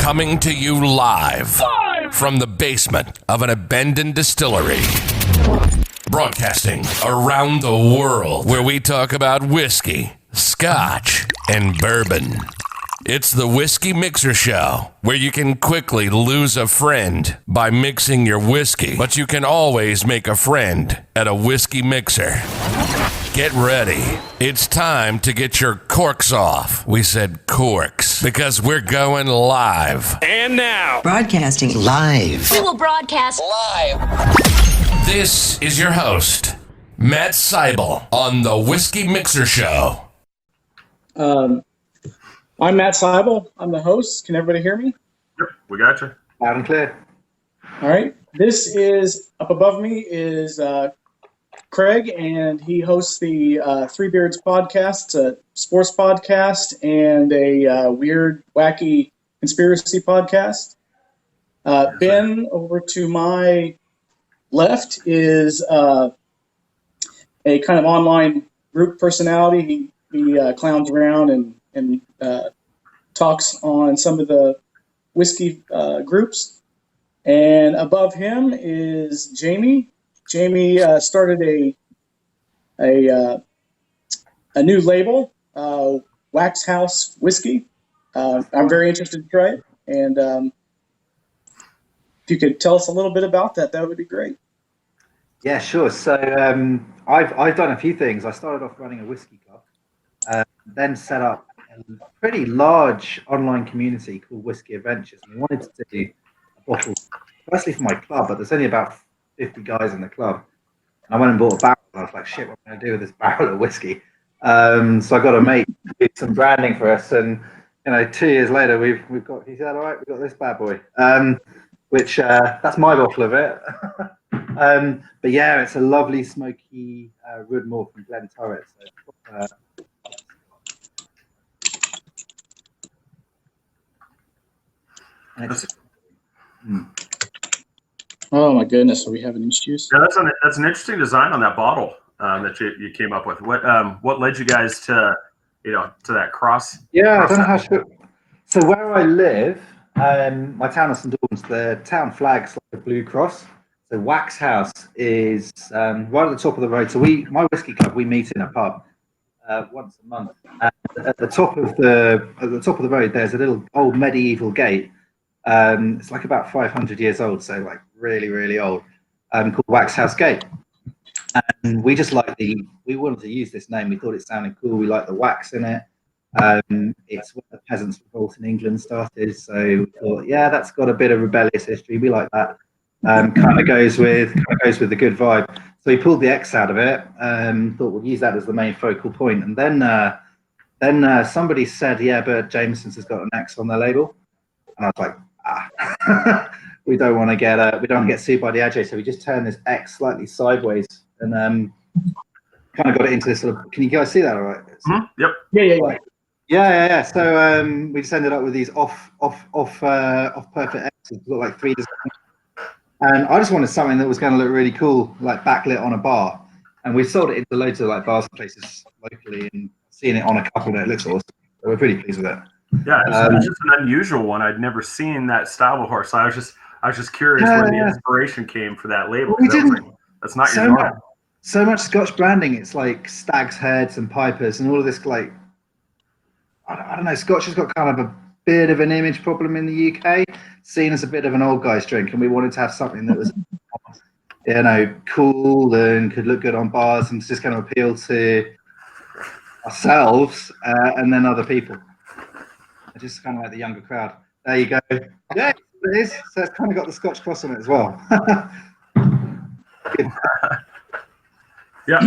Coming to you live from the basement of an abandoned distillery. Broadcasting around the world, where we talk about whiskey, scotch, and bourbon. It's the Whiskey Mixer Show, where you can quickly lose a friend by mixing your whiskey, but you can always make a friend at a whiskey mixer. Get ready. It's time to get your corks off. We said corks because we're going live. And now, broadcasting live. We will broadcast live. This is your host, Matt Seibel, on the Whiskey Mixer Show. I'm Matt Seibel. I'm the host. Can everybody hear me? Yep, we got you. Loud and clear. All right. This is, up above me is Craig, and he hosts the Three Beards podcast, a sports podcast, and a weird, wacky conspiracy podcast. Ben, over to my left, is a kind of online group personality. He clowns around and talks on some of the whiskey groups. And above him is Jamie. Jamie started a new label, Wax House Whiskey. I'm very interested to try it, and if you could tell us a little bit about that, that would be great. Yeah, sure. So I've done a few things. I started off running a whiskey club, then set up a pretty large online community called Whiskey Adventures. And we wanted to do a bottle, firstly for my club, but there's only about 50 guys in the club. And I went and bought a barrel. I was like, shit, what am I going to do with this barrel of whiskey? So I got a mate do some branding for us. And, 2 years later, we've got, he said, all right, we've got this bad boy, which that's my bottle of it. But yeah, it's a lovely smoky Roodmore from Glen Turret. So, Oh my goodness, are we having issues? Yeah, that's an interesting design on that bottle that you came up with. What led you guys to to that cross? Yeah, I don't know how. So where I live, my town of St Albans, the town flag's like a blue cross. So Wax House is right at the top of the road. So my whiskey club, we meet in a pub once a month. At the top of the road, there's a little old medieval gate. It's like about 500 years old, so like really, really old, called Wax House Gate. And we just we wanted to use this name. We thought it sounded cool. We like the wax in it. It's where the Peasants' Revolt in England started. So we thought, yeah, that's got a bit of rebellious history. We like that. Kind of goes with the good vibe. So we pulled the X out of it. Thought we'll use that as the main focal point. And then somebody said, yeah, but Jameson's has got an X on their label. And I was like, we don't want to get sued by the AJ, so we just turned this X slightly sideways and kind of got it into this sort of. Can you guys see that? All right. Mm-hmm. Yep. Yeah. So we just ended up with these off perfect X's, look like 3 designs. And I just wanted something that was going to look really cool, like backlit on a bar. And we sold it into loads of like bars and places locally, and seeing it on a couple, it looks awesome. So we're pretty pleased with it. Yeah, it's just an unusual one. I'd never seen that style before, so I was just curious where the inspiration came for that label. Well, that's not your norm. So much Scotch branding. It's like stags' heads and pipers and all of this. Like, I don't know. Scotch has got kind of a bit of an image problem in the UK, seen as a bit of an old guy's drink, and we wanted to have something that was, cool and could look good on bars and just kind of appeal to ourselves and then other people. Just kind of like the younger crowd. There you go. Yeah, it is. So it's kind of got the Scotch cross on it as well. Yeah,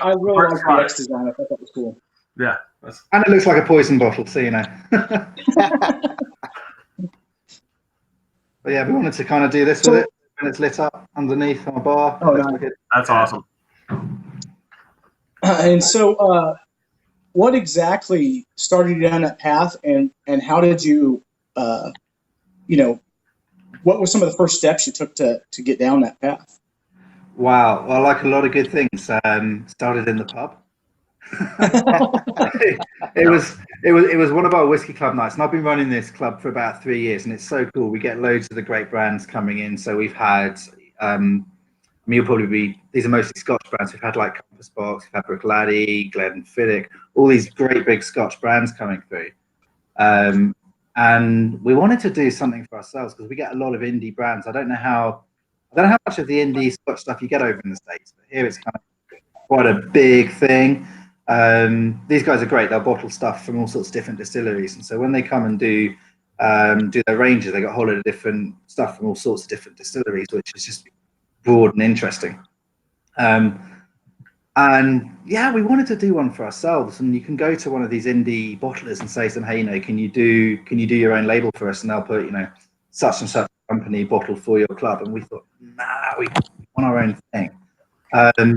I really like the X design. I thought that was cool. Yeah, and it looks like a poison bottle, so you know. But yeah, we wanted to kind of do this with it when it's lit up underneath on a bar. Oh, nice. That's awesome. And so, what exactly started you down that path, and how did you, what were some of the first steps you took to get down that path? Wow. Well, like a lot of good things, started in the pub. It was one of our whiskey club nights, and I've been running this club for about 3 years, and it's so cool. We get loads of the great brands coming in. So we've had, you'll probably be, these are mostly Scotch brands. We've had like Compass Box, we've had Bruichladdich, Glenfiddich, all these great big Scotch brands coming through. And we wanted to do something for ourselves because we get a lot of indie brands. I don't know how much of the indie Scotch stuff you get over in the States, but here it's kind of quite a big thing. These guys are great. They'll bottle stuff from all sorts of different distilleries, and so when they come and do their ranges, they got a whole lot of different stuff from all sorts of different distilleries, which is just broad and interesting. And yeah, we wanted to do one for ourselves, and you can go to one of these indie bottlers and say to them, hey, can you do your own label for us? And they'll put, such and such company bottle for your club. And we thought, we want our own thing.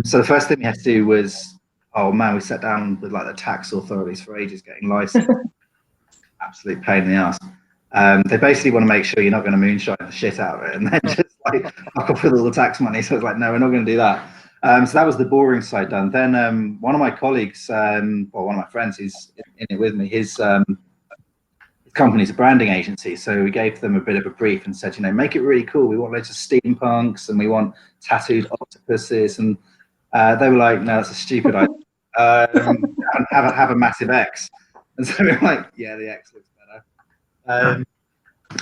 So the first thing we had to do was, we sat down with like the tax authorities for ages getting licensed. Absolute pain in the ass. They basically want to make sure you're not going to moonshine the shit out of it, and then just like fuck off with all the tax money. So it's like, no, we're not going to do that. So that was the boring side done. Then one of my colleagues, one of my friends who's in it with me, his company's a branding agency. So we gave them a bit of a brief and said, make it really cool. We want loads of steampunks and we want tattooed octopuses. And they were like, no, that's a stupid idea. Have a massive X. And so we were like, yeah, the X looks better.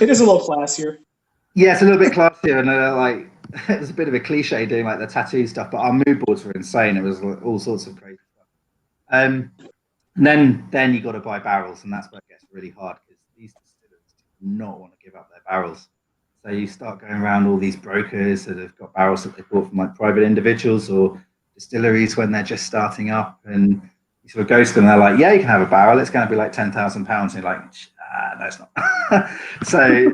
It is a little classier. Yeah, it's a little bit classier, and like it was a bit of a cliche doing like the tattoo stuff, but our mood boards were insane. It was all sorts of crazy stuff. And then you got to buy barrels, and that's where it gets really hard because these distillers do not want to give up their barrels. So you start going around all these brokers that have got barrels that they bought from like private individuals or distilleries when they're just starting up, and you sort of go to them, and they're like, yeah, you can have a barrel. It's going to be like £10,000. And you're like, no, it's not. So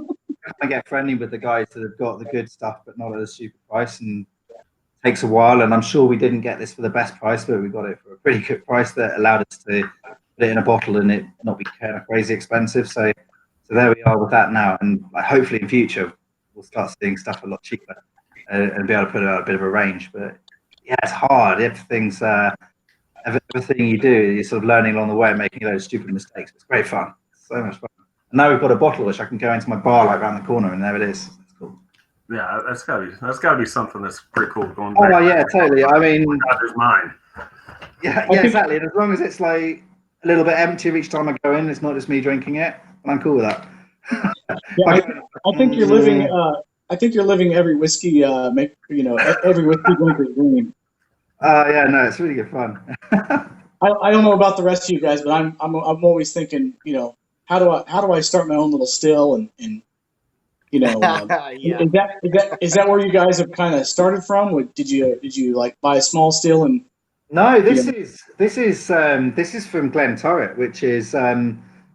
I get friendly with the guys that have got the good stuff, but not at a stupid price, and it takes a while. And I'm sure we didn't get this for the best price, but we got it for a pretty good price that allowed us to put it in a bottle and it not be kind of crazy expensive. So there we are with that now, and hopefully in future we'll start seeing stuff a lot cheaper and be able to put out a bit of a range. But yeah, it's hard. Everything you do, you're sort of learning along the way and making those stupid mistakes. It's great fun. So much fun. And now we've got a bottle which I can go into my bar like around the corner, and there it is. It's cool. Yeah, that's gotta be something that's pretty cool going back. Oh yeah, totally. I mean, there's mine. Yeah, exactly. And as long as it's like a little bit empty each time I go in, it's not just me drinking it, and I'm cool with that. Yeah, I think you're living. I think you're living every whiskey. Every whiskey drinker's dream. Yeah, no, it's really good fun. I don't know about the rest of you guys, but I'm always thinking, how do I start my own little still and yeah. Is that where you guys have kind of started from? Did you like buy a small still and? No, this is from Glentorret, which is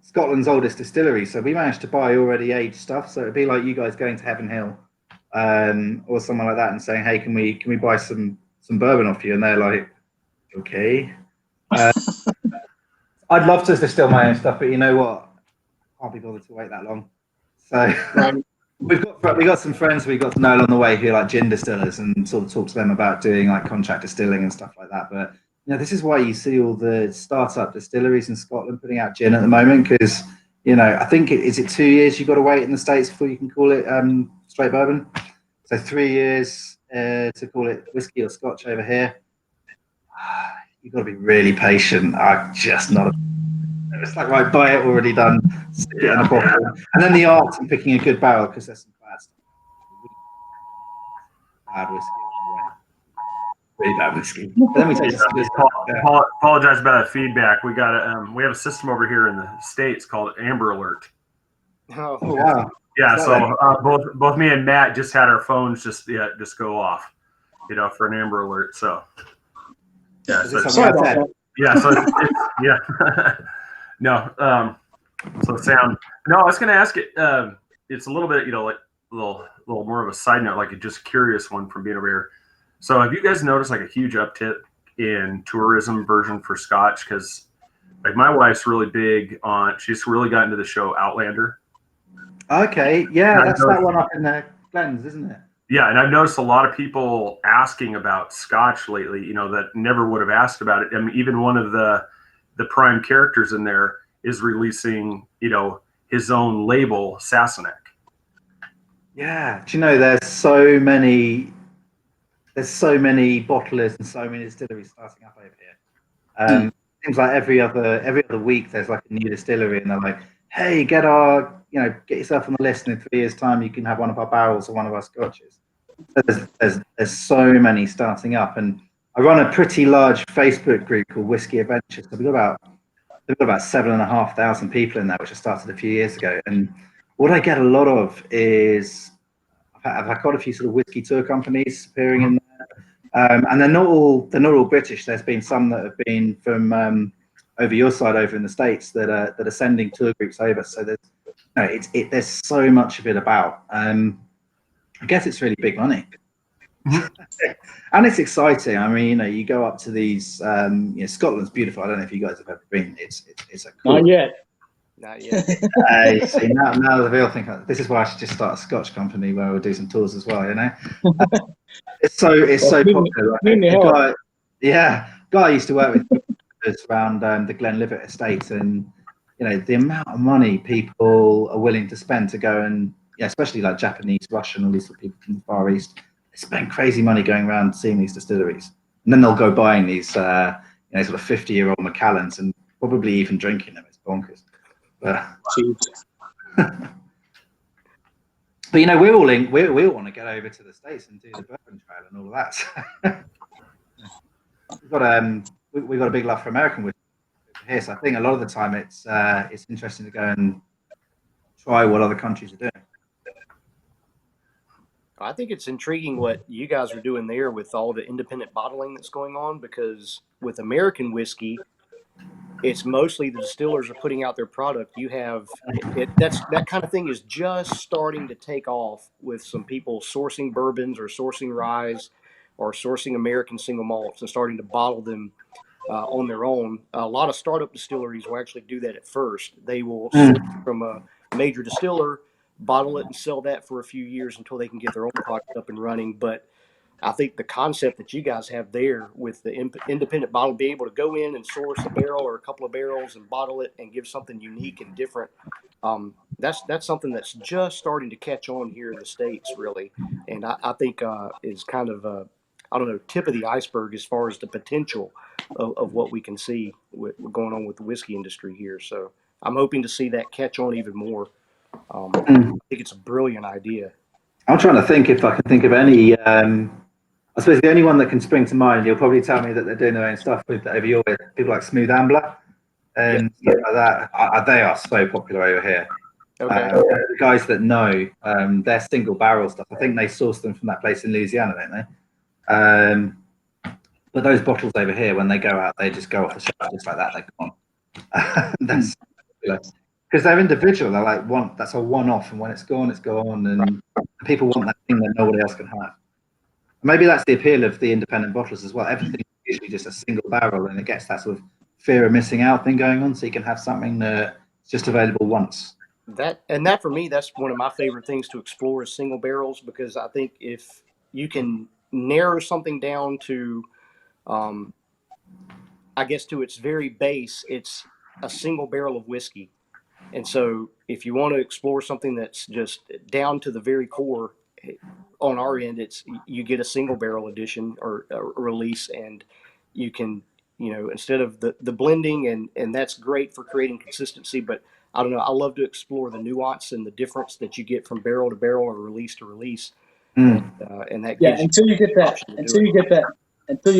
Scotland's oldest distillery. So we managed to buy already aged stuff. So it'd be like you guys going to Heaven Hill, or someone like that, and saying, "Hey, can we buy some bourbon off you?" And they're like, "Okay." I'd love to distill my own stuff, but you know what? I can't be bothered to wait that long. So we got some friends we got to know along the way who are like gin distillers, and sort of talk to them about doing like contract distilling and stuff like that. But this is why you see all the startup distilleries in Scotland putting out gin at the moment, because I think is it 2 years you've got to wait in the States before you can call it straight bourbon. So 3 years to call it whiskey or Scotch over here. You've got to be really patient. I'm just not. It's like, right, buy it already done, stick it in a bottle, and then the art in picking a good barrel, because there's some bad stuff. Bad whiskey, really bad whiskey. But then we take apologize about that feedback. We got we have a system over here in the States called Amber Alert. Oh wow! Yeah, so both me and Matt just had our phones just go off, for an Amber Alert. So yeah, sorry about that. Yeah, so yeah. No, so sound. No, I was going to ask it. It's a little bit, like a little more of a side note, like a just curious one from being over here. So, have you guys noticed like a huge uptick in tourism version for Scotch? Because like my wife's really big on. She's really got into the show Outlander. Okay, yeah, that's that one up in the Glens, isn't it? Yeah, and I've noticed a lot of people asking about Scotch lately, that never would have asked about it. I mean, even one of the prime characters in there is releasing, his own label, Sassenach. Yeah. Do you know there's so many bottlers and so many distilleries starting up over here. Seems like every other week there's like a new distillery and they're like, hey, get yourself on the list, and in 3 years' time you can have one of our barrels or one of our scotches. There's so many starting up, and I run a pretty large Facebook group called Whiskey Adventures. So we've got about 7,500 people in there, which I started a few years ago. And what I get a lot of is I've got a few sort of whiskey tour companies appearing in there, and they're not all British. There's been some that have been from over your side, over in the States, that are sending tour groups over. So there's so much of it about. I guess it's really big money. And it's exciting. I mean, you go up to these. Scotland's beautiful. I don't know if you guys have ever been. It's a cool. Not yet. See, now the real thing. This is why I should just start a Scotch company where we'll do some tours as well. It's so popular. Guy I used to work with was around the Glenlivet estate, and the amount of money people are willing to spend to go and especially like Japanese, Russian, all these sort of people from the Far East. They spend crazy money going around seeing these distilleries, and then they'll go buying these, sort of 50-year-old Macallans and probably even drinking them. It's bonkers. But we all want to get over to the States and do the bourbon trail and all of that. We've got a big love for American whiskey here, so I think a lot of the time it's interesting to go and try what other countries are doing. I think it's intriguing what you guys are doing there with all the independent bottling that's going on, because with American whiskey, it's mostly the distillers are putting out their product. You have that kind of thing is just starting to take off with some people sourcing bourbons or sourcing rye or sourcing American single malts and starting to bottle them on their own. A lot of startup distilleries will actually do that at first. They will source from a major distiller, bottle it and sell that for a few years until they can get their own product up and running. But I think the concept that you guys have there with the independent bottle, be able to go in and source a barrel or a couple of barrels and bottle it and give something unique and different, that's something that's just starting to catch on here in the States, really. And I think is kind of tip of the iceberg as far as the potential of what we can see going on with the whiskey industry here. So I'm hoping to see that catch on even more. I think it's a brilliant idea. I'm trying to think if I can think of any. I suppose the only one that can spring to mind, you'll probably tell me that they're doing their own stuff with over your way. People like Smooth Ambler and stuff like that. They are so popular over here. Okay. The guys that know their single barrel stuff, I think they source them from that place in Louisiana, don't they? But those bottles over here, when they go out, they just go off the shelf just like that. They're gone. That's fabulous. Because they're individual. They're like that's a one-off, and when it's gone, it's gone. And people want that thing that nobody else can have. Maybe that's the appeal of the independent bottlers as well. Everything is usually just a single barrel, and it gets that sort of fear of missing out thing going on. So you can have something that's just available once. That for me, that's one of my favorite things to explore is single barrels, because I think if you can narrow something down to, I guess to its very base, it's a single barrel of whiskey. And so if you want to explore something that's just down to the very core, on our end, you get a single barrel edition or a release, and you can, instead of the blending, and that's great for creating consistency. But I don't know, I love to explore the nuance and the difference that you get from barrel to barrel or release to release. And that gives until you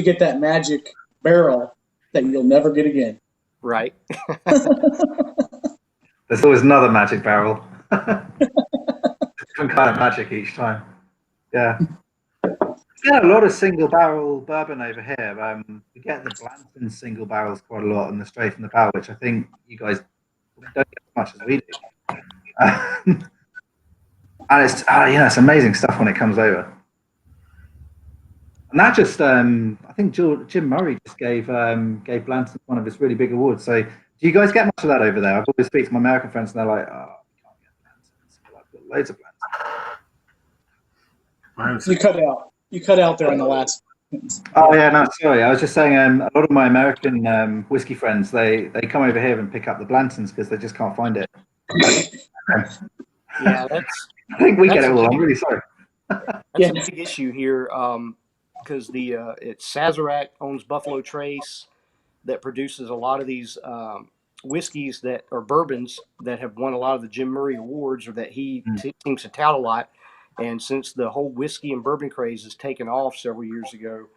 get that magic barrel that you'll never get again. Right. There's always another magic barrel. Different kind of magic each time. Yeah. A lot of single barrel bourbon over here. We get the Blanton single barrels quite a lot, and the straight from the barrel, which I think you guys don't get as much as we do. And it's it's amazing stuff when it comes over. And that just I think Jim Murray just gave Blanton one of his really big awards. So do you guys get much of that over there? I've always speak to my American friends, and they're like, "Oh, we can't get Blanton." So I've got loads of Blanton. I haven't You seen. cut out. You cut out there on the last. Oh yeah, no, sorry. I was just saying, a lot of my American whiskey friends, they come over here and pick up the Blantons because they just can't find it. Yeah, that's I think we get That's it all. I'm really sorry. Yeah. a big issue here because it's Sazerac owns Buffalo Trace that produces a lot of these whiskeys that are bourbons that have won a lot of the Jim Murray awards or that he seems to tout a lot. And since the whole whiskey and bourbon craze has taken off several years ago,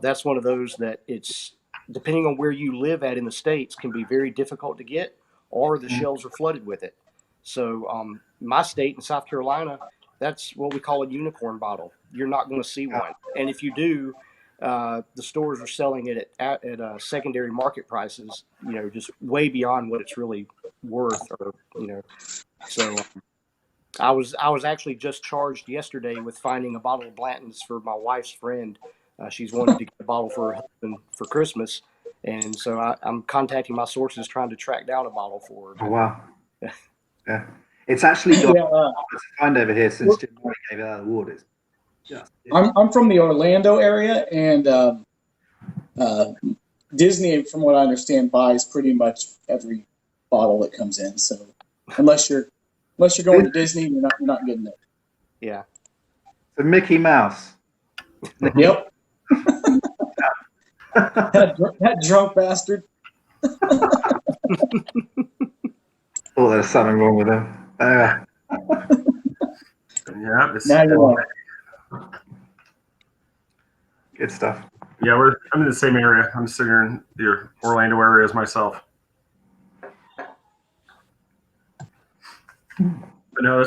that's one of those that it's depending on where you live at in the States can be very difficult to get, or the shelves are flooded with it. So my state in South Carolina, that's what we call a unicorn bottle. You're not going to see one. And if you do, the stores are selling it at secondary market prices, just way beyond what it's really worth, or So I was actually just charged yesterday with finding a bottle of Blanton's for my wife's friend. She's wanted to get a bottle for her husband for Christmas, and so I'm contacting my sources trying to track down a bottle for her. Oh wow. Yeah, it's actually got Yeah, to find over here since Jim Murray gave it that award. It's just I'm from the Orlando area, and Disney, from what I understand, buys pretty much every bottle that comes in. So unless you're going to Disney, you're not getting it. Yeah. the Mickey Mouse. Yep. that drunk bastard. Thought there was something wrong with him. Yeah, it's, Now you know. Good stuff. yeah. I'm in the same area. I'm sitting here in the Orlando area as myself. But I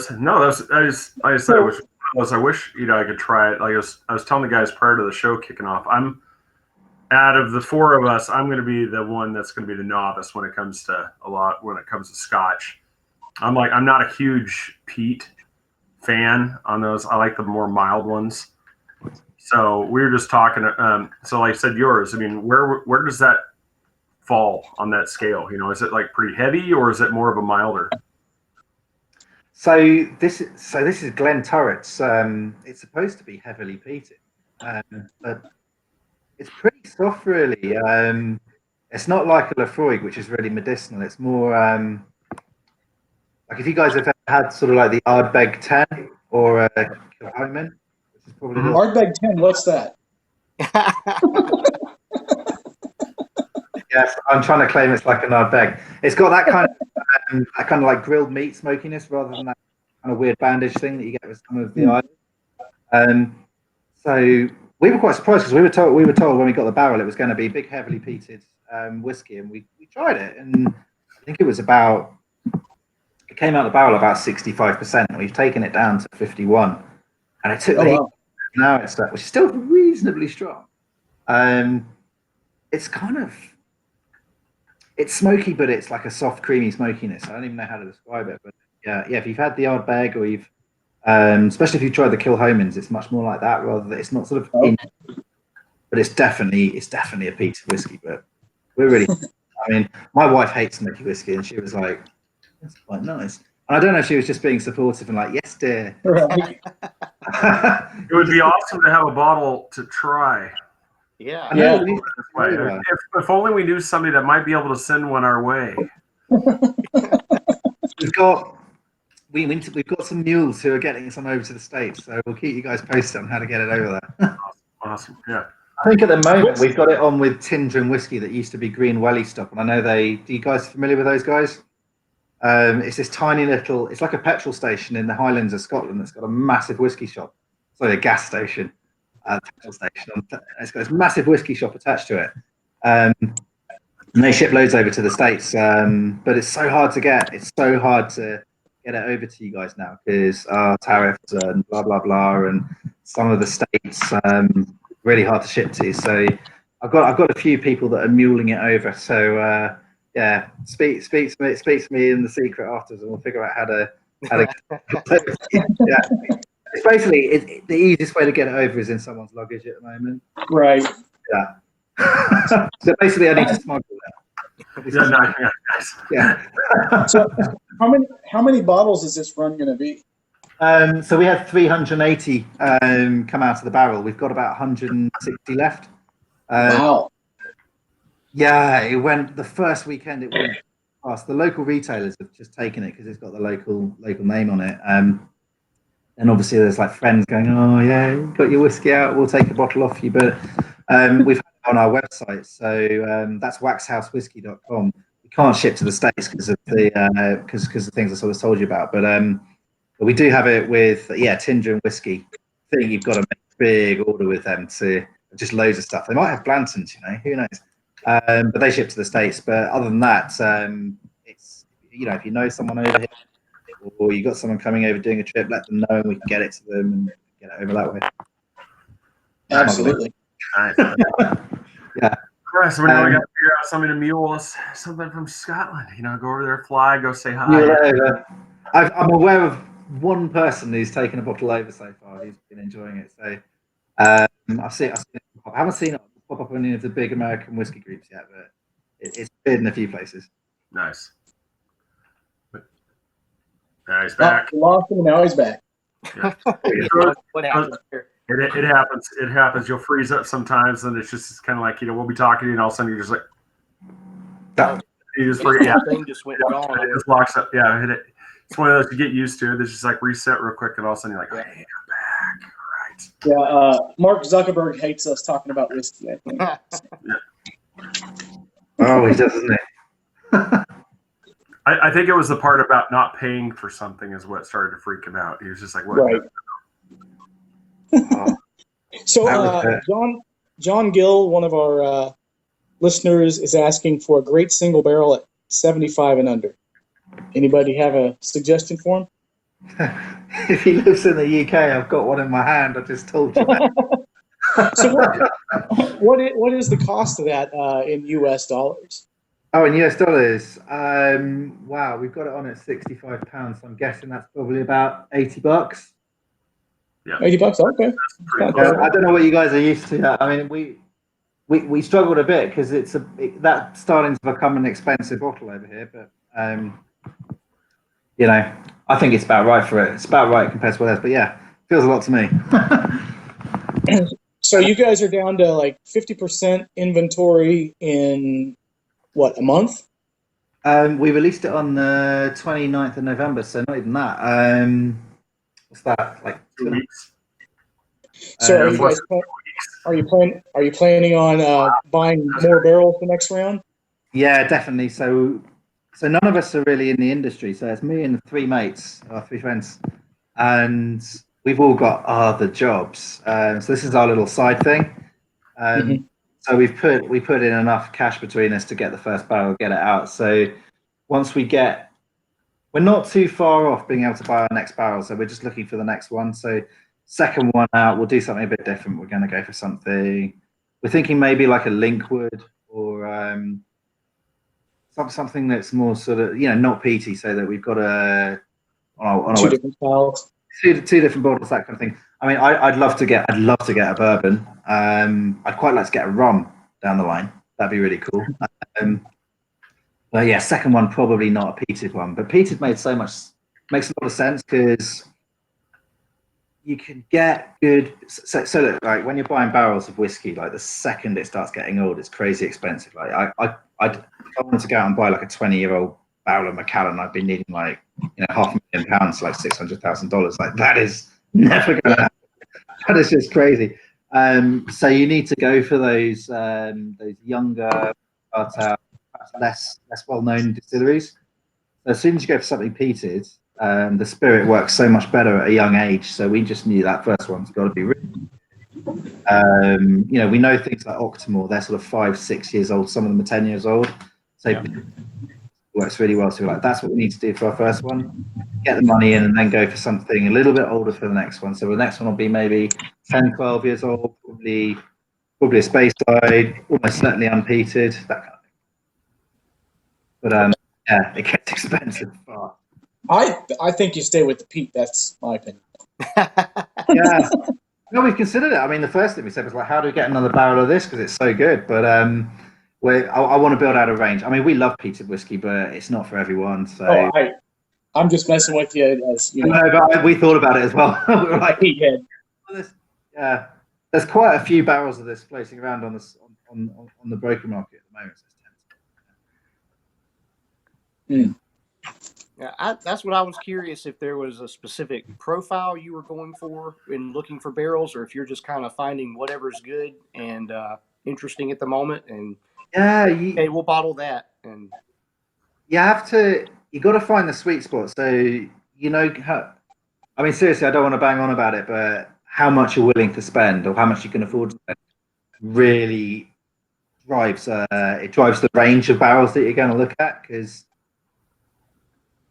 wish I could try it. Like I was telling the guys prior to the show kicking off, I'm out of the four of us, I'm going to be the one that's going to be the novice when it comes to Scotch. I'm not a huge peat fan on those. I like the more mild ones. So we were just talking. So like I said, yours. I mean, where does that fall on that scale? Is it like pretty heavy or is it more of a milder? So this is Glen Turret's. It's supposed to be heavily peated, but it's pretty soft, really. It's not like a Lafroig, which is really medicinal. It's more like if you guys have had sort of like the Ardbeg 10 or a Kilchoman, which is probably the Ardbeg 10, what's that? Yes, I'm trying to claim it's like an Ardbeg. It's got that kind of like grilled meat smokiness rather than that kind of weird bandage thing that you get with some of the island. So we were quite surprised because we were told when we got the barrel it was going to be big, heavily peated whiskey, and we tried it, and I think it came out the barrel about 65%. We've taken it down to 51, and it took now it's which is still reasonably strong. It's smoky, but it's like a soft, creamy smokiness. I don't even know how to describe it, but yeah. If you've had the Ardbeg or you've, especially if you tried the Kilchoman's, it's much more like that. Rather than it's not sort of, but it's definitely a peated whiskey. But we're really, I mean, my wife hates smoky whiskey, and she was like, "That's quite nice." And I don't know if she was just being supportive and like, "Yes, dear." Right. It would be awesome to have a bottle to try. Yeah. Yeah. If only we knew somebody that might be able to send one our way. We've got some mules who are getting some over to the States, so we'll keep you guys posted on how to get it over there. Awesome. Yeah. I think at the moment we've got it on with Tyndrum whiskey that used to be Green Welly Stop, and I know do you guys familiar with those guys? It's this tiny little, it's like a petrol station in the Highlands of Scotland that's got a massive whiskey shop. Sorry, a gas station. Petrol station. It's got this massive whiskey shop attached to it. And they ship loads over to the States. But it's so hard to get. It's so hard to get it over to you guys now because tariffs and blah, blah, blah. And some of the states really hard to ship to. So I've got a few people that are muling it over. So yeah, speak to me in the secret afterwards and we'll figure out how to yeah. It's basically the easiest way to get it over is in someone's luggage at the moment. Right. Yeah. So basically, I need to smuggle that. Yeah. So how many bottles is this run going to be? So we had 380 come out of the barrel. We've got about 160 left. Wow. Yeah, it went the first weekend. It went fast. The local retailers have just taken it because it's got the local name on it. And obviously, there's like friends going, "Oh yeah, you got your whiskey out. We'll take a bottle off you." But we've had it on our website, so that's waxhousewhiskey.com. We can't ship to the States because of the because the things I sort of told you about. But we do have it with Tinder and Whiskey. I think you've got to make a big order with them to just loads of stuff. They might have Blantons, who knows? But they ship to the States. But other than that, it's if you know someone over here or you got someone coming over doing a trip, let them know and we can get it to them and get it over that way. Absolutely. Nice. Yeah. All right, so now we got to figure out something to mule us, something from Scotland. Go over there, fly, go say hi. Yeah. I'm aware of one person who's taken a bottle over so far. He's been enjoying it. So I've seen it. I haven't seen it pop up on any of the big American whiskey groups yet, but it's been in a few places. Nice. Now he's back. We lost him, now he's back. Yeah. What happened there? It happens. It happens. You'll freeze up sometimes, and it's kind of like we'll be talking to you, and all of a sudden you're just like, you just forget. Yeah, Thing just went gone. it just locks up. Yeah, it's one of those you get used to. There's just like reset real quick, and all of a sudden you're like, hey, I'm back. All right. Yeah, Mark Zuckerberg hates us talking about whiskey, I think. Oh, he does, doesn't he? I think it was the part about not paying for something is what started to freak him out. He was just like, what? Right. So John Gill, one of our listeners, is asking for a great single barrel at 75 and under. Anybody have a suggestion for him? If he lives in the UK, I've got one in my hand. I just told you that. So what is the cost of that in US dollars? Oh, in US dollars. Wow, we've got it on at £65. So I'm guessing that's probably about $80. Yeah. $80. Okay. Yeah, I don't know what you guys are used to. I mean, we struggled a bit because that's starting to become an expensive bottle over here. But I think it's about right for it. It's about right compared to what else. But yeah, feels a lot to me. So you guys are down to like 50% inventory in what, a month? We released it on the 29th of November, so not even that. What's that? Like 2 weeks. So are you planning on buying more barrels the next round? Yeah, definitely. So none of us are really in the industry. So it's me and three mates, our three friends, and we've all got other jobs. So this is our little side thing. So we put in enough cash between us to get the first barrel, get it out. So once we're not too far off being able to buy our next barrel. So we're just looking for the next one. So second one out, we'll do something a bit different. We're going to go for something. We're thinking maybe like a Linkwood or something that's more sort of not peaty, so that we've got Two different styles. two different bottles, that kind of thing. I mean, I'd love to get a bourbon. I'd quite like to get a rum down the line. That'd be really cool. But yeah, second one probably not a peated one. But peated makes a lot of sense because you can get good. So look, like when you're buying barrels of whiskey, like the second it starts getting old, it's crazy expensive. Like if I wanted to go out and buy like a 20-year-old barrel of Macallan, I'd be needing like £500,000, like $600,000. Like that is never going to happen. That is just crazy. So you need to go for those younger, less well-known distilleries. So as soon as you go for something peated, the spirit works so much better at a young age. So we just knew that first one's got to be really. We know things like Octomore, they're sort of 5-6 years old. Some of them are 10 years old. So it works really well. So we're like, that's what we need to do for our first one. Get the money in and then go for something a little bit older for the next one. So the next one will be maybe 10, 12 years old, probably a Speyside, almost certainly unpeated, that kind of thing. But it gets expensive fast. I think you stay with the peat. That's my opinion. Yeah. No, we've considered it. I mean, the first thing we said was like, how do we get another barrel of this? Because it's so good. But I want to build out a range. I mean, we love peated whiskey, but it's not for everyone. So I'm just messing with you, as you know. No, but we thought about it as well. We were like, Yeah. yeah, there's quite a few barrels of this floating around on this on the broker market at the moment. Yeah, that's what I was curious, if there was a specific profile you were going for in looking for barrels, or if you're just kind of finding whatever's good and interesting at the moment, and Yeah, hey, we'll bottle that. And you got to find the sweet spot. So you know how. I mean, seriously, I don't want to bang on about it, but how much you're willing to spend or how much you can afford to spend really drives the range of barrels that you're going to look at, because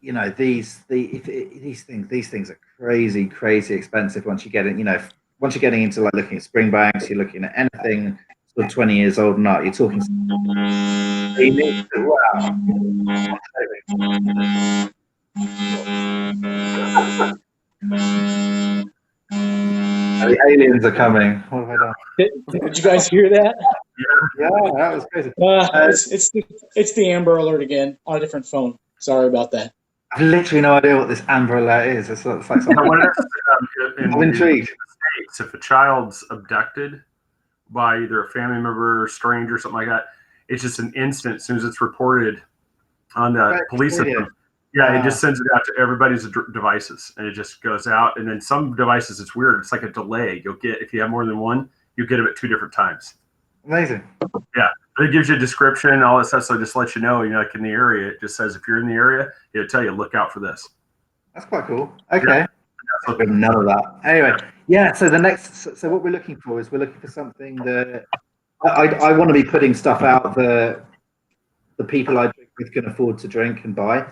you know these things are crazy expensive once you get in. You know, once you're getting into like looking at Springbanks, you're looking at anything sort of 20 years old and up. You're talking. The aliens are coming. What have I done? Did you guys hear that? Yeah, that was crazy. It's the Amber Alert again on a different phone. Sorry about that. I've literally no idea what this Amber Alert is. It's like something. I'm intrigued. States, if a child's abducted by either a family member, stranger, something like that, it's just an instant. As soon as it's reported on the police system, it just sends it out to everybody's devices, and it just goes out. And then some devices, it's weird. It's like a delay. You'll get, if you have more than one, you get them at 2 different times. Amazing. Yeah, it gives you a description, all that stuff. So it just lets you know, like in the area, it just says if you're in the area, it'll tell you look out for this. That's quite cool. Okay. None of that. Anyway, yeah. So so what we're looking for is we're looking for something that I want to be putting stuff out that the people I drink with can afford to drink and buy.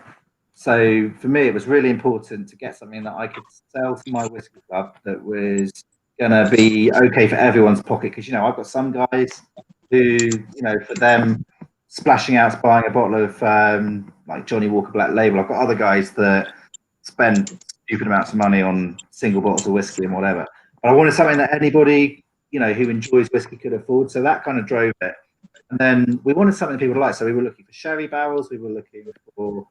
So for me, it was really important to get something that I could sell to my whiskey club that was going to be okay for everyone's pocket. Because, you know, I've got some guys who, you know, for them, splashing out buying a bottle of like Johnny Walker Black Label. I've got other guys that spend stupid amounts of money on single bottles of whiskey and whatever. But I wanted something that anybody, you know, who enjoys whiskey could afford. So that kind of drove it. And then we wanted something people like. So we were looking for sherry barrels. We were looking for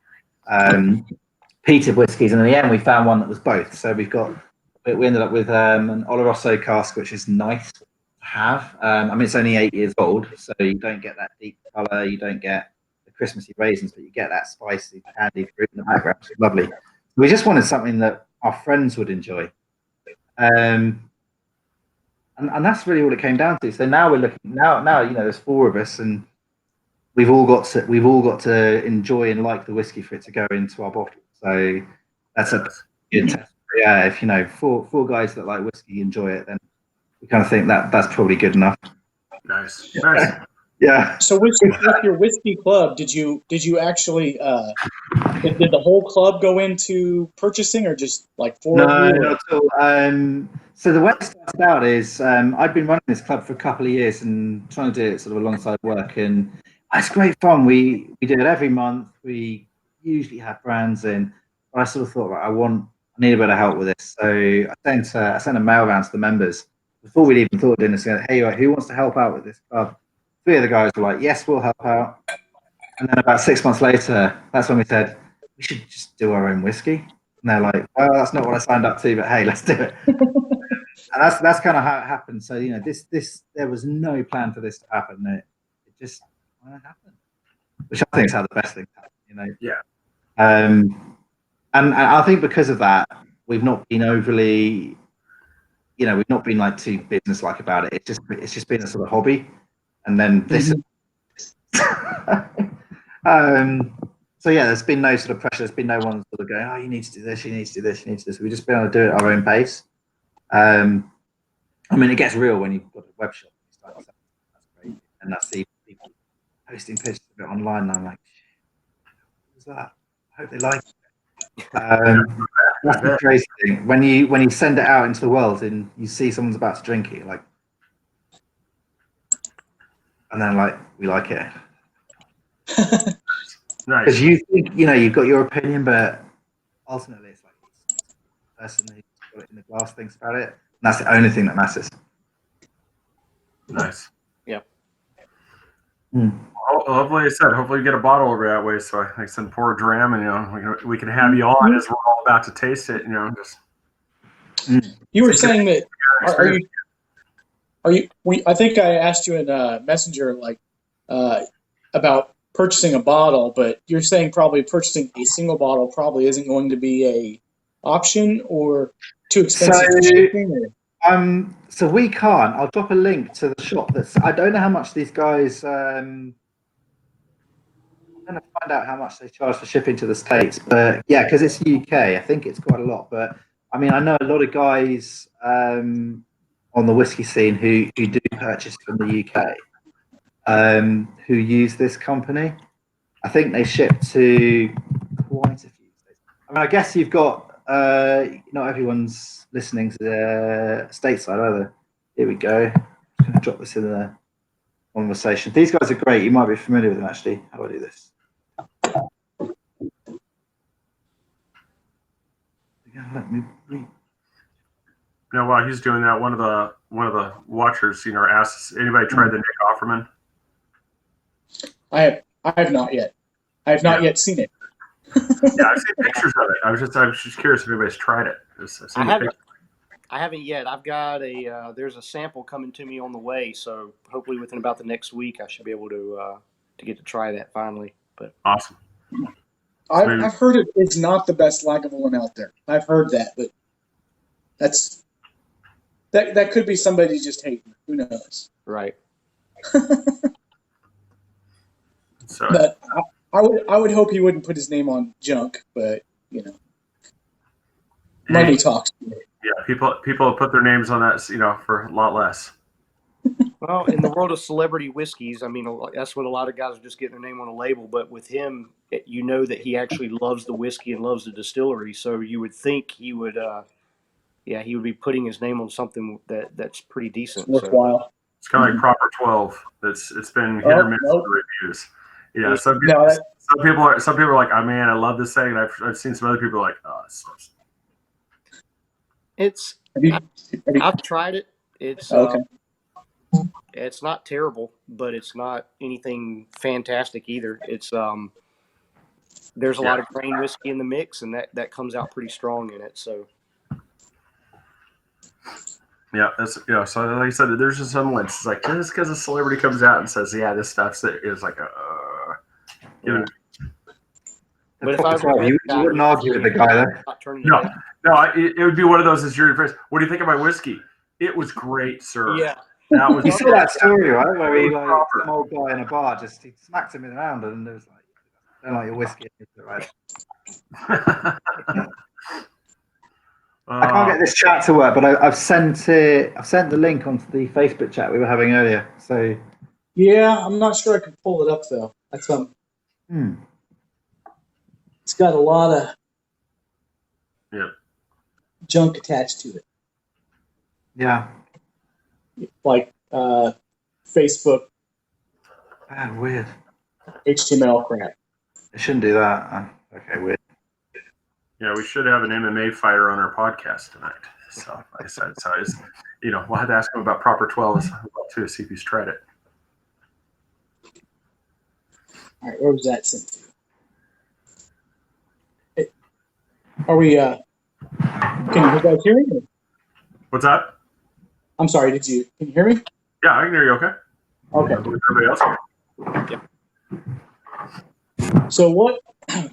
peated whiskies, and in the end we found one that was both. So we ended up with an Oloroso cask, which is nice to have. I mean, it's only 8 years old, so you don't get that deep color, you don't get the Christmassy raisins, but you get that spicy candy fruit in the background. It's lovely. We just wanted something that our friends would enjoy, and that's really all it came down to. So now we're looking. Now you know, there's 4 of us, and we've all got to enjoy and like the whiskey for it to go into our bottle. So that's a good test. Yeah, if you know 4 guys that like whiskey enjoy it, then we kind of think that's probably good enough. Nice. Yeah. So with your whiskey club, did you actually did the whole club go into purchasing, or just like 4 No, of you? not at all. So the way it started out is I'd been running this club for a couple of years and trying to do it sort of alongside work, and it's great fun. We do it every month. We usually have brands in, but I sort of thought, right, I need a bit of help with this. So I sent a mail around to the members before we'd even thought of doing this. Hey, who wants to help out with this club? 3 of the guys were like, yes, we'll help out. And then about 6 months later, that's when we said, we should just do our own whiskey. And they're like, well, that's not what I signed up to, but hey, let's do it. And that's kind of how it happened. So, you know, there was no plan for this to happen. It just happened, which I think is how the best things happen, you know? Yeah. And I think because of that, we've not been overly, you know, we've not been like too business-like about it. It's just been a sort of hobby. And then this. So yeah, there's been no sort of pressure. There's been no one sort of going, oh, you need to do this, you need to do this, you need to do this. We've just been able to do it at our own pace. I mean, it gets real when you've got a web shop. That's great. And I see people posting pictures of it online, and I'm like, what's that? I hope they like it. That's the crazy thing. When you send it out into the world and you see someone's about to drink it, like, and then like, we like it. Nice. Because you think, you know, you've got your opinion, but ultimately it's like the person who's got it in the glass thinks about it, and that's the only thing that matters. Nice. Yeah. hopefully, I said, hopefully you get a bottle over that way, so I can pour a dram, and we can have you on as we're all about to taste it. Just You were saying that are you? I think I asked you in Messenger about purchasing a bottle, but you're saying probably purchasing a single bottle probably isn't going to be a option or too expensive for shipping. So we can't. I'll drop a link to the shop. I don't know how much these guys. I'm going to find out how much they charge for shipping to the States, but yeah, because it's UK, I think it's quite a lot. But I mean, I know a lot of guys on the whiskey scene who do purchase from the UK, who use this company. I think they ship to quite a few states. I mean, I guess you've got not everyone's listening to the stateside either. Here we go. I'm going to drop this in the conversation. These guys are great. You might be familiar with them actually. How do I do this? Let me read. Now, while he's doing that, one of the watchers, asks, anybody tried the Nick Offerman? I have not yet. I have not yet seen it. Yeah, I've seen pictures of it. I was just curious if anybody's tried it. I haven't yet. I've got there's a sample coming to me on the way, so hopefully within about the next week I should be able to get to try that finally. But awesome. I've heard it's not the best Lagavulin out there. I've heard that, but that could be somebody just hating. Who knows? Right. So but I would hope he wouldn't put his name on junk, but money talks. Yeah, people have put their names on that, for a lot less. Well, in the world of celebrity whiskeys, I mean, that's what a lot of guys are just getting their name on a label. But with him, you know that he actually loves the whiskey and loves the distillery. So you would think he would, he would be putting his name on something that's pretty decent. Worthwhile. So. It's kind of like Proper 12. It's been hit or miss with the reviews. Some people are like, oh man, I love this thing. And I've seen some other people like, oh, it's. I've tried it. It's okay. It's not terrible, but it's not anything fantastic either. It's there's a lot of grain whiskey in the mix, and that comes out pretty strong in it. So yeah, that's So like I said, there's just some limits. It's like just because a celebrity comes out and says, yeah, this stuff's is like But if I were you wouldn't argue with the guy there. It would be one of those. As your first, what do you think of my whiskey? It was great, sir. Yeah. That was you saw that story, right? Where he some old guy in a bar he smacked him around, and it was like, I don't like your whiskey, right? I can't get this chat to work, but I've sent the link onto the Facebook chat we were having earlier. So yeah, I'm not sure I can pull it up though. That's It's got a lot of junk attached to it. Yeah. Like Facebook. Weird. HTML crap. I shouldn't do that. Okay, weird. Yeah, we should have an MMA fighter on our podcast tonight. So, like I said, we'll have to ask him about Proper 12 as well too, see if he's tried it. All right, where was that sent to? Are we? Can you guys hear me? What's that? I'm sorry. Can you hear me? Yeah, I can hear you. Okay. Okay. Everybody else? Yeah. So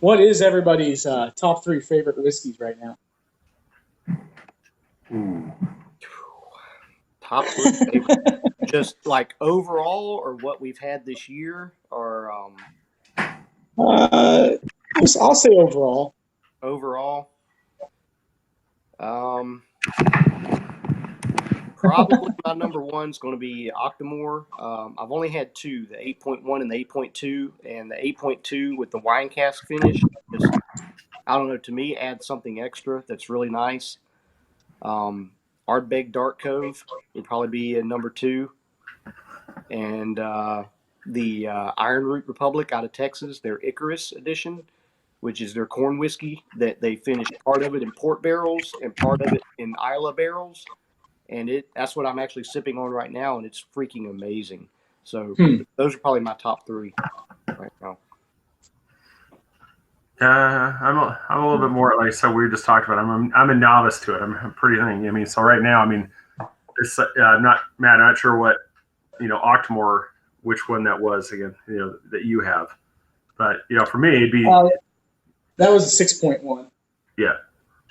what is everybody's top 3 favorite whiskeys right now? Top 3 favorite, just like overall, or what we've had this year, or I'll say overall. Overall, probably my number one is going to be Octomore. I've only had 2, the 8.1 and the 8.2, and the 8.2 with the wine cask finish. Just, I don't know, to me, adds something extra that's really nice. Ardbeg Dark Cove would probably be a number 2. And the Iron Root Republic out of Texas, their Icarus edition, which is their corn whiskey that they finish part of it in port barrels and part of it in Isla barrels. And that's what I'm actually sipping on right now, and it's freaking amazing. So those are probably my top three right now. I'm a little bit more, like I said, we just talked about. I'm a novice to it. I'm pretty thing. I mean, so right now, I mean, it's I'm not Matt. I'm not sure what Octomore, which one that was again. That you have, but for me, it'd be that was a 6.1. yeah.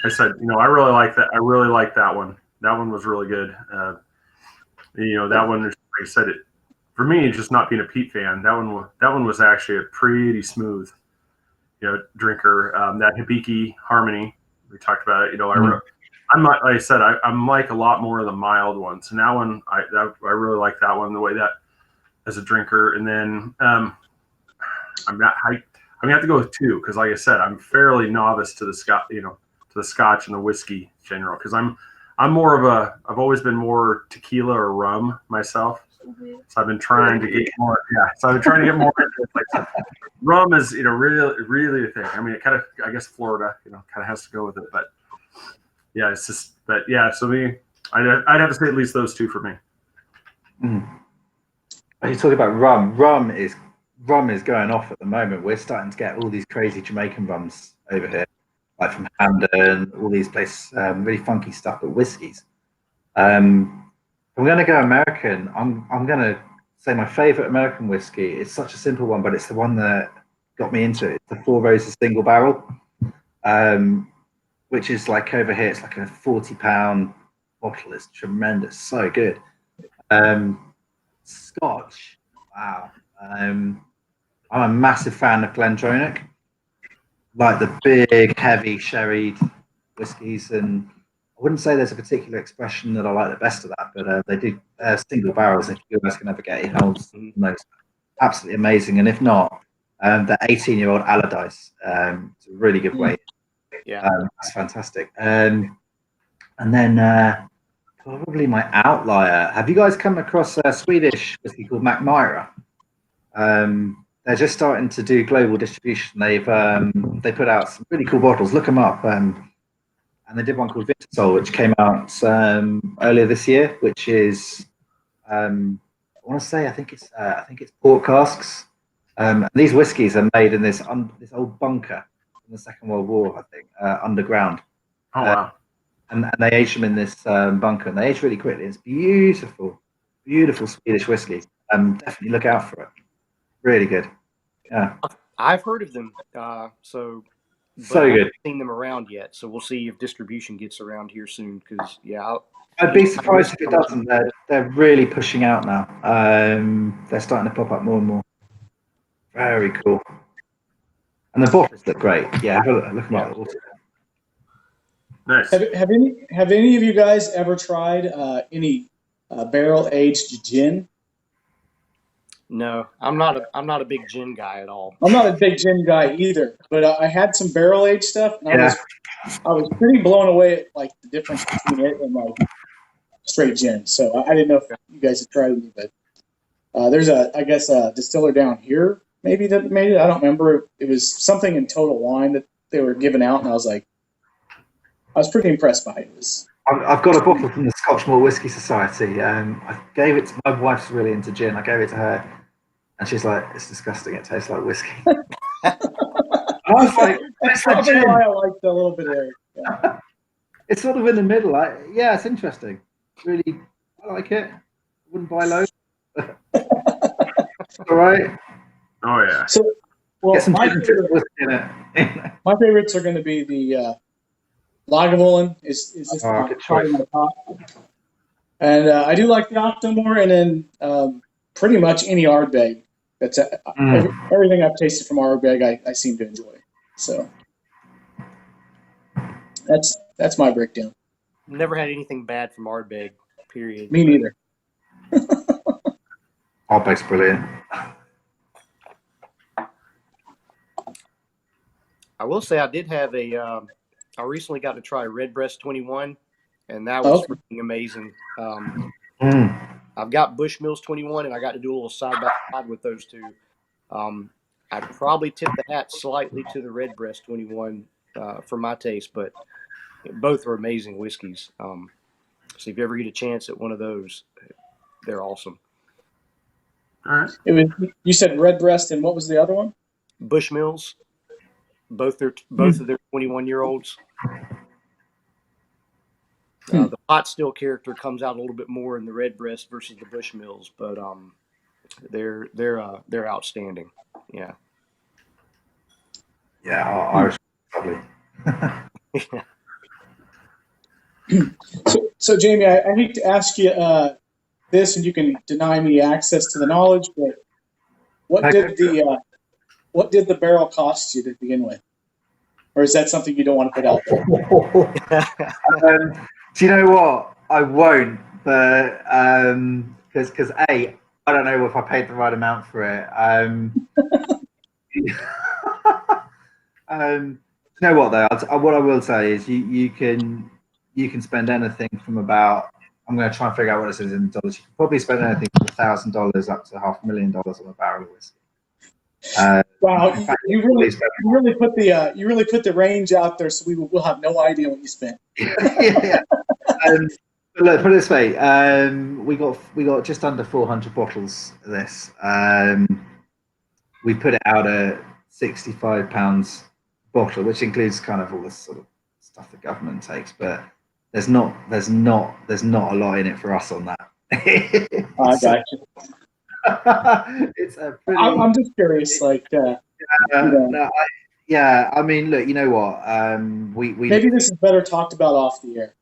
I said, I really like that. I really like that one. That one was really good. That one, like I said, for me, just not being a Pete fan, that one was actually a pretty smooth, drinker. That Hibiki Harmony, we talked about it. I'm not, like I said, I'm like a lot more of the mild ones. And that one, I really like that one, the way that as a drinker. And then I'm gonna have to go with two because, like I said, I'm fairly novice to the Scotch and the whiskey in general because I'm more of I've always been more tequila or rum myself. So I've been trying to get more. Yeah, so I've been trying to get more into it. Like, rum is really a thing. I mean, it kind of, I guess Florida kind of has to go with it, but yeah, it's just. But yeah, so I'd have to say at least those two for me. You talk about rum. Rum is going off at the moment. We're starting to get all these crazy Jamaican rums over here, like from Hamden, all these places, really funky stuff, but whiskeys. I'm going to go American. I'm going to say my favorite American whiskey. It's such a simple one, but it's the one that got me into it. It's the Four Roses Single Barrel, which is like over here. It's like a 40-pound bottle. It's tremendous. So good. Scotch. Wow. I'm a massive fan of Glendronach, like the big, heavy sherried whiskies, and I wouldn't say there's a particular expression that I like the best of that, but they do single barrels. If you guys can ever get your hands on those, absolutely amazing. And if not, the 18-year-old Allardyce, it's a really good way. Yeah, that's fantastic. And then probably my outlier. Have you guys come across a Swedish whiskey called Mackmyra? They're just starting to do global distribution. They put out some really cool bottles. Look them up. And they did one called Vintersol, which came out earlier this year, which is I want to say I think it's port casks. These whiskies are made in this old bunker in the Second World War, I think, underground. Oh wow! And they age them in this bunker, and they age really quickly. It's beautiful Swedish whiskey. Definitely look out for it. Really good. Yeah, I've heard of them. So good. I haven't seen them around yet. So we'll see if distribution gets around here soon. Because I'd be surprised if it doesn't. They're really pushing out now. They're starting to pop up more and more. Very cool. And the bottles look great. Yeah, look them up. Nice. Have any of you guys ever tried any barrel aged gin? No, I'm not a big gin guy at all. I'm not a big gin guy either, but I had some barrel aged stuff, and I was pretty blown away at like the difference between it and like straight gin. So I didn't know if you guys had tried it, but there's I guess a distiller down here maybe that made it. I don't remember. It was something in Total Wine that they were giving out, and I was pretty impressed by it. I've got a bottle from the Scotch Malt Whisky Society. I gave it to my wife's really into gin. I gave it to her, and she's like, "It's disgusting. It tastes like whiskey." I was like, "It's like gin." Why I liked a little bit there. Yeah. It's sort of in the middle. Yeah, it's interesting. Really, I like it. Wouldn't buy loads. All right. Oh yeah. So, well, Get some my gin and whiskey in it. My favorites are going to be the Lagavulin is just probably my top. And I do like the Octomore, and then pretty much any Ardbeg. That's everything I've tasted from Ardbeg, I seem to enjoy. So that's my breakdown. Never had anything bad from Ardbeg, period. Me neither. Ardbeg's brilliant. I will say I did have I recently got to try Redbreast 21, and that was freaking amazing. I've got Bushmills 21, and I got to do a little side by side with those two. I'd probably tip the hat slightly to the Redbreast 21 for my taste, but both are amazing whiskeys. So if you ever get a chance at one of those, they're awesome. All right. It was, you said Redbreast, and what was the other one? Bushmills, both of their 21-year-olds. The pot still character comes out a little bit more in the Redbreast versus the Bushmills, but they're outstanding. Yeah. Yeah, Irish probably. So Jamie, I hate to ask you this, and you can deny me access to the knowledge, but what did the barrel cost you to begin with, or is that something you don't want to put out there? Do you know what? I won't, but because I don't know if I paid the right amount for it. You know what though? What I will say is you can spend anything from about. I'm going to try and figure out what it is in dollars. You can probably spend anything from $1,000 up to $500,000 on a barrel of whiskey. Wow, in fact, you really put the range out there, so we'll have no idea what you spent. Yeah. But look, put it this way: we got just under 400 bottles of this. We put it out at £65 bottle, which includes kind of all this sort of stuff the government takes, but there's not a lot in it for us on that. I got you. It's a pretty. I'm just curious, like. I mean, look, you know what? We maybe this is better talked about off the air.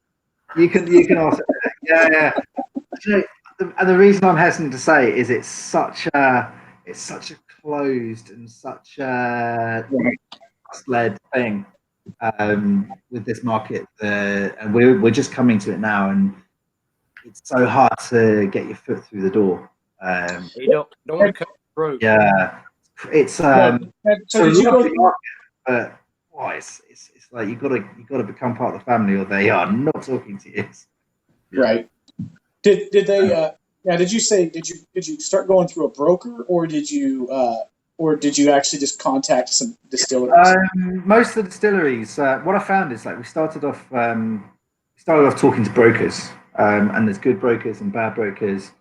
You can also, yeah. And the reason I'm hesitant to say is it's such a closed and such a led thing with this market, and we're just coming to it now, and it's so hard to get your foot through the door. You don't want to cut the throat. Yeah, it's So did you go? But it's like you gotta become part of the family, or they are not talking to you. Right. Did they? Did you say did you start going through a broker, or did you actually just contact some distilleries? Most of the distilleries. What I found is like we started off talking to brokers, and there's good brokers and bad brokers.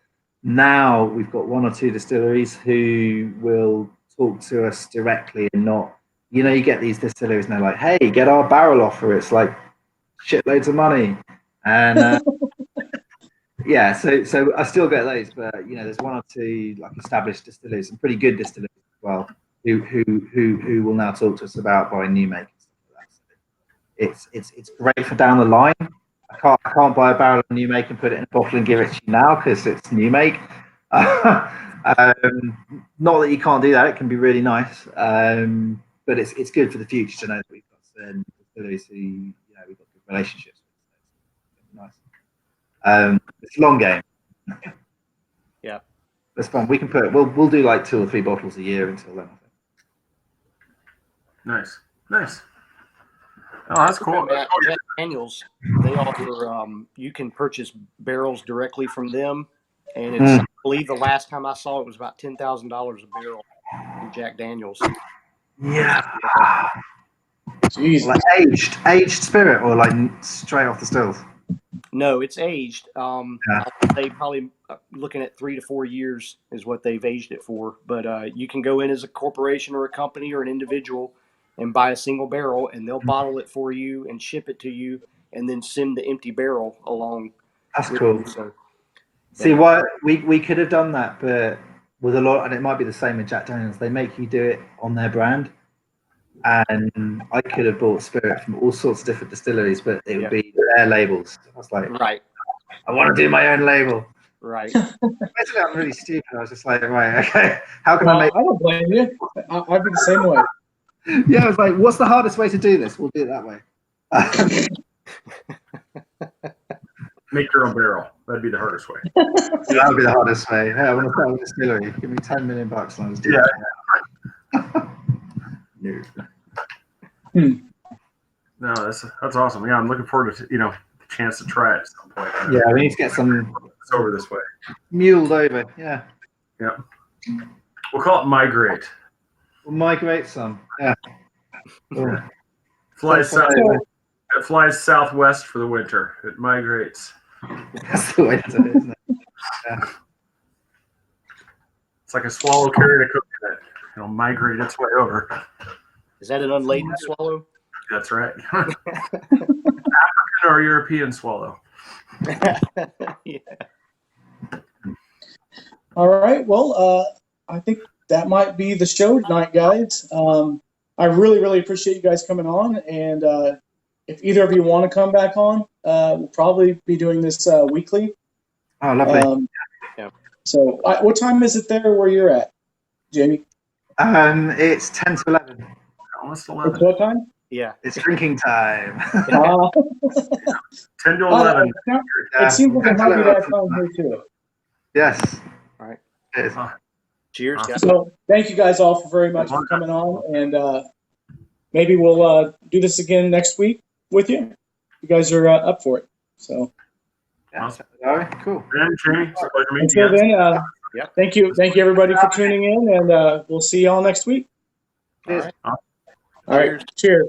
Now we've got one or two distilleries who will talk to us directly and not. You know, you get these distilleries and they're like, "Hey, get our barrel offer." It's like shitloads of money, and yeah. So I still get those, but there's one or two like established distilleries, some pretty good distilleries as well, who will now talk to us about buying new make and stuff like that. So it's great for down the line. I can't buy a barrel of new make and put it in a bottle and give it to you now because it's new make. Not that you can't do that; it can be really nice. But it's good for the future to know that we've got some distilleries who we've got good relationships with. So it's nice. It's a long game. Yeah, it's fun. We can we'll do like 2 or 3 bottles a year until then. I think. Nice. Oh, that's cool. Jack Daniels, they offer you can purchase barrels directly from them, and it's I believe the last time I saw it was about $10,000 a barrel from Jack Daniels. Yeah. Jesus. Like aged spirit, or like straight off the stills. No, it's aged. They probably looking at 3 to 4 years is what they've aged it for. But you can go in as a corporation or a company or an individual and buy a single barrel, and they'll bottle it for you and ship it to you, and then send the empty barrel along. That's cool. You, so, See, what we could have done that, but with a lot, and it might be the same with Jack Daniels. They make you do it on their brand, and I could have bought spirit from all sorts of different distilleries, but it would be their labels. I was like, right, I want to do my own label. Right. Basically, I'm really stupid. I was just like, right, okay, how can I make? I don't blame you. I'd be the same way. Yeah, I was like, what's the hardest way to do this? We'll do it that way. Make your own barrel. That'd be the hardest way. That would be the hardest way. Hey, I want to start with a distillery. Give me $10 million and I'll just do it. No, that's awesome. Yeah, I'm looking forward to the chance to try it at some point. Yeah, we need to get some over this way. Muled over. Yeah. Yeah. We'll call it migrate. We'll migrate some. Yeah. It flies southwest for the winter. It migrates. That's the way to do it, isn't it? Yeah. It's like a swallow carrying a coconut. It'll migrate its way over. Is that an unladen swallow? That's right. African or European swallow. Yeah. All right. Well, I think that might be the show tonight, guys. I really, really appreciate you guys coming on. And if either of you want to come back on, we'll probably be doing this weekly. Oh, lovely. Yeah. So, what time is it there where you're at, Jamie? It's 10 to 11. Almost It's 11. what time? Yeah. It's drinking time. 10 to 11. It seems like 10 it to might be 11. that time here too. Yes. All right. It is. Cheers, guys. So, thank you guys all very much for coming on, and maybe we'll do this again next week with you. You guys are up for it. So, Yeah. All right, cool. Ben, Jamie, it's a pleasure meeting until you guys. then, thank you everybody for tuning in, and we'll see you all next week. All right. All right, cheers.